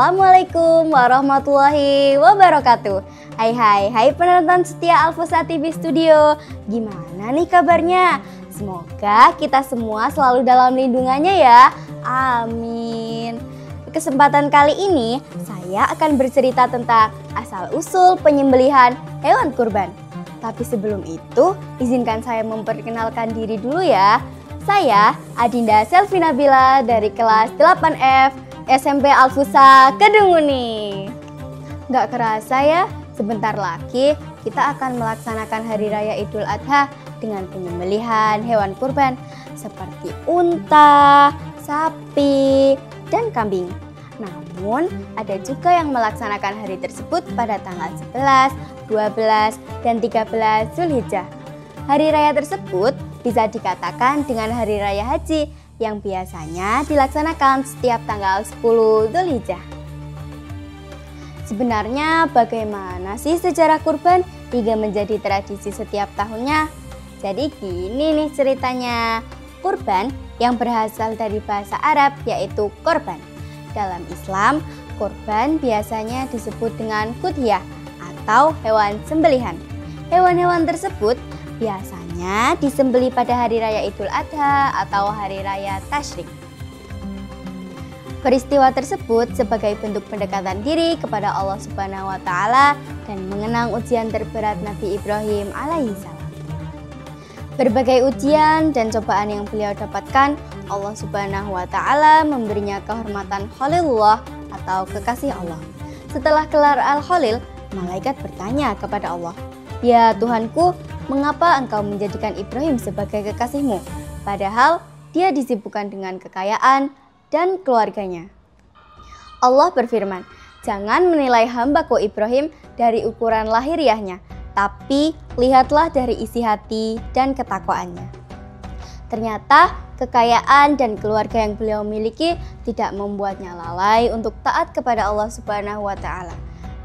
Assalamualaikum warahmatullahi wabarakatuh. Hai penonton setia Alfusa TV Studio. Gimana nih kabarnya? Semoga kita semua selalu dalam lindungannya ya. Amin. Kesempatan kali ini saya akan bercerita tentang asal-usul penyembelihan hewan kurban. Tapi sebelum itu, izinkan saya memperkenalkan diri dulu ya. Saya Adinda Selvi Nabila dari kelas 8F SMP Alfusa Kedunguni. Gak kerasa ya, sebentar lagi kita akan melaksanakan Hari Raya Idul Adha dengan penyembelihan hewan kurban seperti unta, sapi, dan kambing. Namun, ada juga yang melaksanakan hari tersebut pada tanggal 11, 12, dan 13 Zulhijjah. Hari raya tersebut bisa dikatakan dengan Hari Raya Haji yang biasanya dilaksanakan setiap tanggal 10 Zulhijjah. Sebenarnya bagaimana sih sejarah kurban hingga menjadi tradisi setiap tahunnya? Jadi gini nih ceritanya. Kurban yang berasal dari bahasa Arab yaitu korban. Dalam Islam, kurban biasanya disebut dengan qudhiyah atau hewan sembelihan. Hewan-hewan tersebut biasanya disembelih pada Hari Raya Idul Adha atau Hari Raya Tasyrik. Peristiwa tersebut sebagai bentuk pendekatan diri kepada Allah Subhanahu wa Ta'ala dan mengenang ujian terberat Nabi Ibrahim alaihissalam. Berbagai ujian dan cobaan yang beliau dapatkan, Allah Subhanahu wa Ta'ala memberinya kehormatan Khalilullah atau kekasih Allah. Setelah kelar Al-Khalil, malaikat bertanya kepada Allah, "Ya Tuhanku, mengapa engkau menjadikan Ibrahim sebagai kekasihmu, padahal dia disibukkan dengan kekayaan dan keluarganya?" Allah berfirman, "Jangan menilai hambaku Ibrahim dari ukuran lahiriahnya, tapi lihatlah dari isi hati dan ketakwaannya." Ternyata kekayaan dan keluarga yang beliau miliki tidak membuatnya lalai untuk taat kepada Allah Subhanahu wa Ta'ala.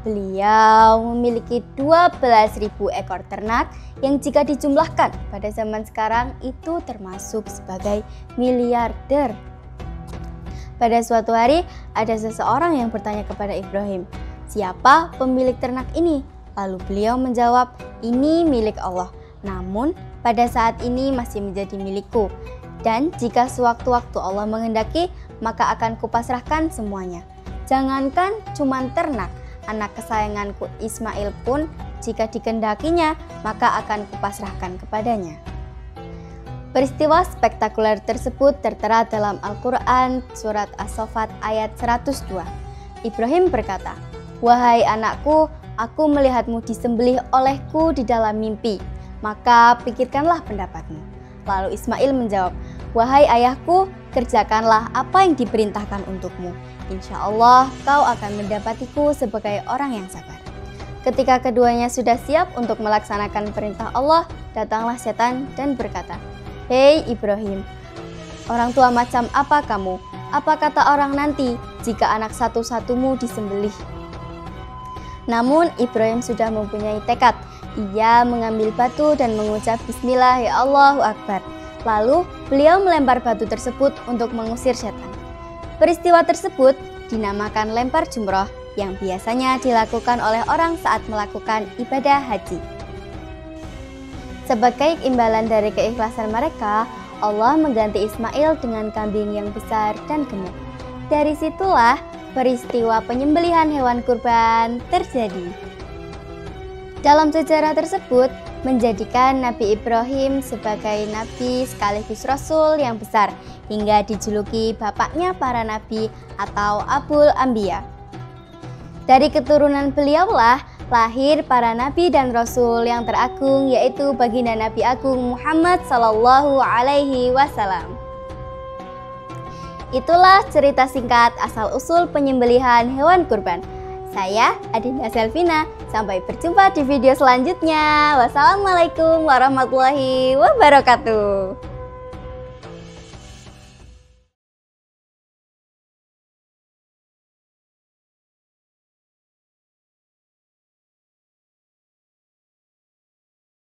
Beliau memiliki 12.000 ekor ternak yang jika dijumlahkan pada zaman sekarang itu termasuk sebagai miliarder. Pada suatu hari ada seseorang yang bertanya kepada Ibrahim, "Siapa pemilik ternak ini?" Lalu beliau menjawab, "Ini milik Allah, namun pada saat ini masih menjadi milikku. Dan jika sewaktu-waktu Allah menghendaki, maka akan kupasrahkan semuanya. Jangankan cuman ternak, anak kesayanganku Ismail pun jika dikehendakinya, maka akan kupasrahkan kepadanya." Peristiwa spektakuler tersebut tertera dalam Al-Quran surat As-Saffat ayat 102. Ibrahim berkata, "Wahai anakku, aku melihatmu disembelih olehku di dalam mimpi, maka pikirkanlah pendapatmu." Lalu Ismail menjawab, "Wahai ayahku, kerjakanlah apa yang diperintahkan untukmu. Insya Allah kau akan mendapatiku sebagai orang yang sabar." Ketika keduanya sudah siap untuk melaksanakan perintah Allah, datanglah setan dan berkata, "Hei Ibrahim, orang tua macam apa kamu? Apa kata orang nanti jika anak satu-satumu disembelih?" Namun Ibrahim sudah mempunyai tekad. Ia mengambil batu dan mengucap Bismillah, ya Allahu Akbar. Lalu beliau melempar batu tersebut untuk mengusir setan. Peristiwa tersebut dinamakan lempar jumroh yang biasanya dilakukan oleh orang saat melakukan ibadah haji. Sebagai imbalan dari keikhlasan mereka, Allah mengganti Ismail dengan kambing yang besar dan gemuk. Dari situlah peristiwa penyembelihan hewan kurban terjadi. Dalam sejarah tersebut menjadikan Nabi Ibrahim sebagai nabi sekaligus rasul yang besar hingga dijuluki bapaknya para nabi atau Abul Anbiya. Dari keturunan beliaulah lahir para nabi dan rasul yang teragung, yaitu baginda Nabi Agung Muhammad Sallallahu Alaihi Wasallam. Itulah cerita singkat asal-usul penyembelihan hewan kurban. Saya Adinda Selvina, sampai berjumpa di video selanjutnya. Wassalamualaikum warahmatullahi wabarakatuh.